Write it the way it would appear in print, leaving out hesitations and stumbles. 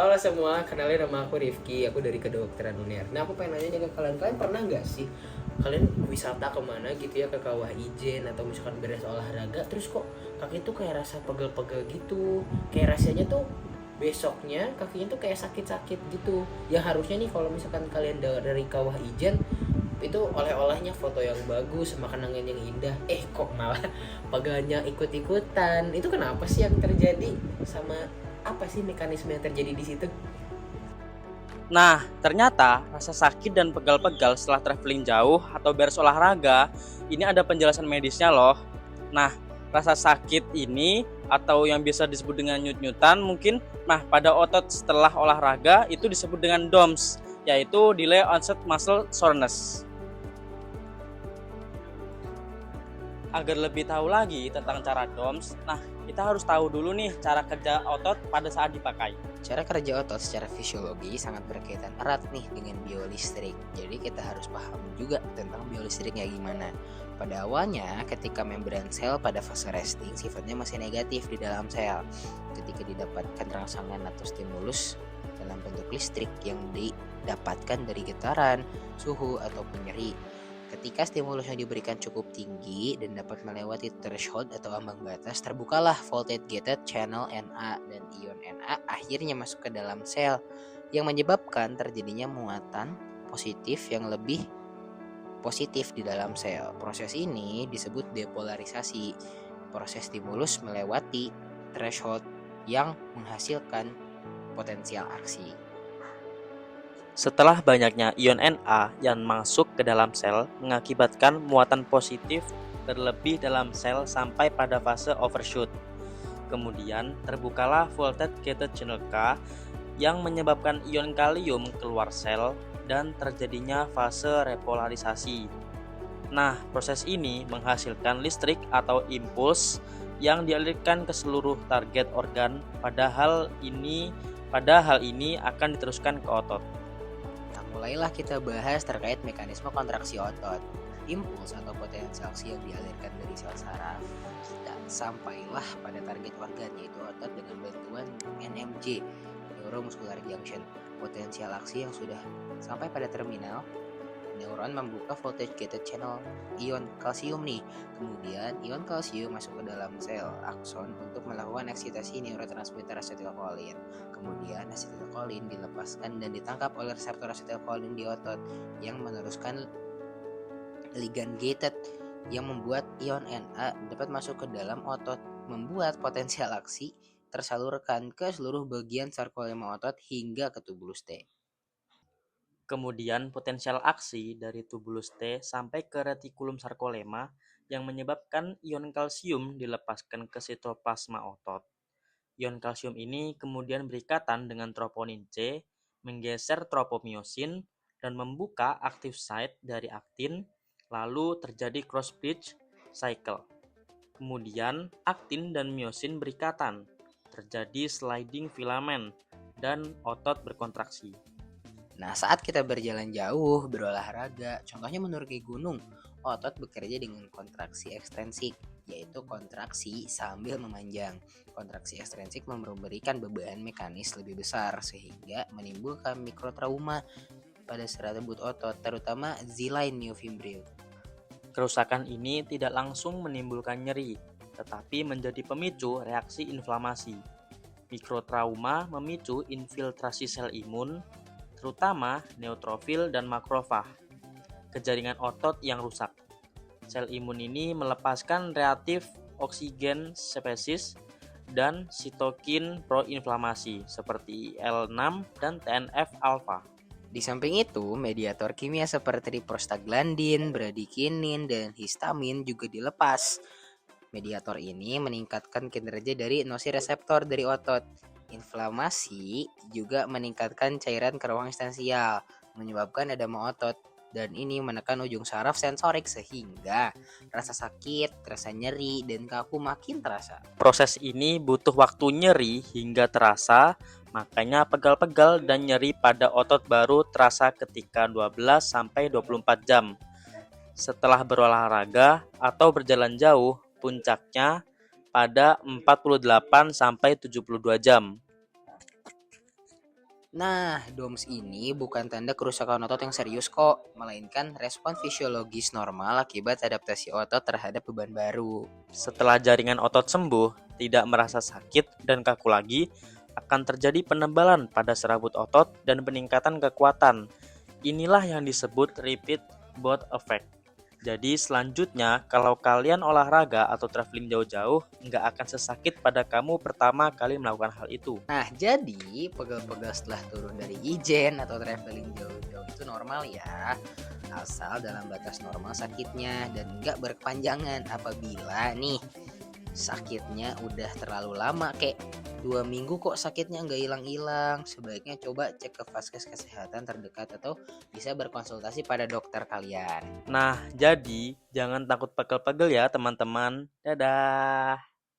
Halo semua, kenalin nama aku Rifki, aku dari kedokteran UNER. Nah aku pengen nanya ke kalian, kalian pernah nggak sih kalian wisata kemana gitu ya, ke Kawah Ijen atau misalkan beres olahraga, terus kok kaki tuh kayak rasa pegel-pegel gitu, kayak rasanya tuh besoknya kakinya tuh kayak sakit-sakit gitu. Ya harusnya nih kalau misalkan kalian dari Kawah Ijen itu oleh-olehnya foto yang bagus, makanan yang indah, kok malah pegelnya ikut-ikutan. Itu kenapa sih yang terjadi, sama apa sih mekanisme yang terjadi di situ? Nah, ternyata rasa sakit dan pegal-pegal setelah traveling jauh atau beres olahraga, ini ada penjelasan medisnya loh. Nah, rasa sakit ini atau yang biasa disebut dengan nyut-nyutan mungkin, pada otot setelah olahraga itu disebut dengan DOMS, yaitu Delay Onset Muscle Soreness. Agar lebih tahu lagi tentang cara DOMS, kita harus tahu dulu nih cara kerja otot pada saat dipakai. Cara kerja otot secara fisiologi sangat berkaitan erat nih dengan biolistrik. Jadi kita harus paham juga tentang biolistriknya gimana. Pada awalnya, ketika membran sel pada fase resting sifatnya masih negatif di dalam sel. Ketika didapatkan rangsangan atau stimulus dalam bentuk listrik yang didapatkan dari getaran, suhu, ataupun nyeri. Ketika stimulus yang diberikan cukup tinggi dan dapat melewati threshold atau ambang batas, terbukalah voltage gated channel Na, dan ion Na akhirnya masuk ke dalam sel yang menyebabkan terjadinya muatan positif yang lebih positif di dalam sel. Proses ini disebut depolarisasi. Proses stimulus melewati threshold yang menghasilkan potensial aksi. Setelah banyaknya ion Na yang masuk ke dalam sel mengakibatkan muatan positif berlebih dalam sel sampai pada fase overshoot. Kemudian terbukalah voltage gated channel K yang menyebabkan ion kalium keluar sel dan terjadinya fase repolarisasi. Proses ini menghasilkan listrik atau impuls yang dialirkan ke seluruh target organ, padahal ini akan diteruskan ke otot. Mulailah kita bahas terkait mekanisme kontraksi otot. Impuls atau potensi aksi yang dialirkan dari sel saraf kita sampailah pada target organ, yaitu otot, dengan bantuan NMJ, neuromuscular junction. Potensial aksi yang sudah sampai pada terminal neuron membuka voltage gated channel ion kalsium nih. Kemudian ion kalsium masuk ke dalam sel akson untuk melakukan eksitasi neurotransmitter asetilkolin. Kemudian asetilkolin dilepaskan dan ditangkap oleh reseptor asetilkolin di otot yang meneruskan ligand gated yang membuat ion Na dapat masuk ke dalam otot, membuat potensial aksi tersalurkan ke seluruh bagian sarkolema otot hingga ke tubulus T. Kemudian potensial aksi dari tubulus T sampai ke retikulum sarkolema yang menyebabkan ion kalsium dilepaskan ke sitoplasma otot. Ion kalsium ini kemudian berikatan dengan troponin C, menggeser tropomyosin, dan membuka active site dari aktin, lalu terjadi cross bridge cycle. Kemudian aktin dan myosin berikatan, terjadi sliding filament, dan otot berkontraksi. Nah, saat kita berjalan jauh, berolahraga, contohnya menaiki gunung, otot bekerja dengan kontraksi ekstrinsik, yaitu kontraksi sambil memanjang. Kontraksi ekstrinsik memberikan beban mekanis lebih besar sehingga menimbulkan mikrotrauma pada serabut otot, terutama Z-line neofibril. Kerusakan ini tidak langsung menimbulkan nyeri, tetapi menjadi pemicu reaksi inflamasi. Mikrotrauma memicu infiltrasi sel imun, terutama neutrofil dan makrofag, ke jaringan otot yang rusak. Sel imun ini melepaskan reaktif oksigen spesis dan sitokin proinflamasi seperti IL-6 dan TNF-alfa. Di samping itu, mediator kimia seperti prostaglandin, bradikinin, dan histamin juga dilepas. Mediator ini meningkatkan kinerja dari nosireseptor dari otot. Inflamasi juga meningkatkan cairan ke ruang esensial, menyebabkan edema otot, dan ini menekan ujung saraf sensorik sehingga rasa sakit, rasa nyeri, dan kaku makin terasa. Proses ini butuh waktu nyeri hingga terasa, makanya pegal-pegal dan nyeri pada otot baru terasa ketika 12-24 jam setelah berolahraga atau berjalan jauh, puncaknya pada 48-72 jam. Nah, DOMS ini bukan tanda kerusakan otot yang serius kok, melainkan respon fisiologis normal akibat adaptasi otot terhadap beban baru. Setelah jaringan otot sembuh, tidak merasa sakit dan kaku lagi, akan terjadi penebalan pada serabut otot dan peningkatan kekuatan. Inilah yang disebut repeat both effect. Jadi selanjutnya, kalau kalian olahraga atau traveling jauh-jauh, nggak akan sesakit pada kamu pertama kali melakukan hal itu. Nah, jadi pegel-pegel setelah turun dari ijen atau traveling jauh-jauh itu normal ya, asal dalam batas normal sakitnya dan nggak berkepanjangan. Apabila nih sakitnya udah terlalu lama, kayak 2 minggu kok sakitnya nggak hilang-hilang, sebaiknya coba cek ke vaskes kesehatan terdekat atau bisa berkonsultasi pada dokter kalian. Nah, jadi jangan takut pegel-pegel ya teman-teman. Dadah.